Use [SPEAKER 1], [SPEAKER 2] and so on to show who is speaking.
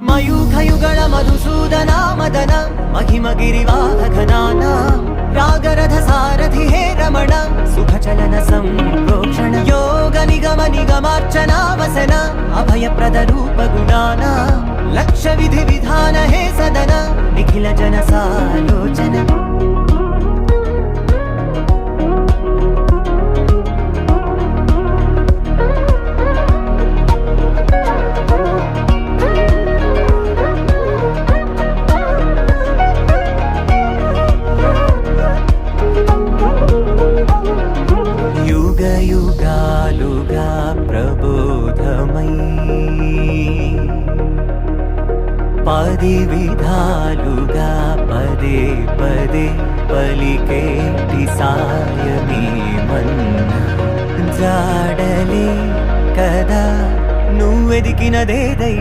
[SPEAKER 1] మయూఖయుగళ మధుసూదన మదన మహిమ గిరివాహఘనాన రాగరథ సారథి హే రమణ సుఖచలన సంప్రోక్షణ యోగ నిగమ నిగమార్చనా వసన అభయప్రద రూప గుణాన లక్ష్య విధి విధాన హే సదన నిఖిల జన సాలోచన యుగాలుగా ప్రబోధమై పది విధాలుగా పదే పదే పలికేటి సాయమే మన్న జాడలే కదా నువ్వెదికినదేదై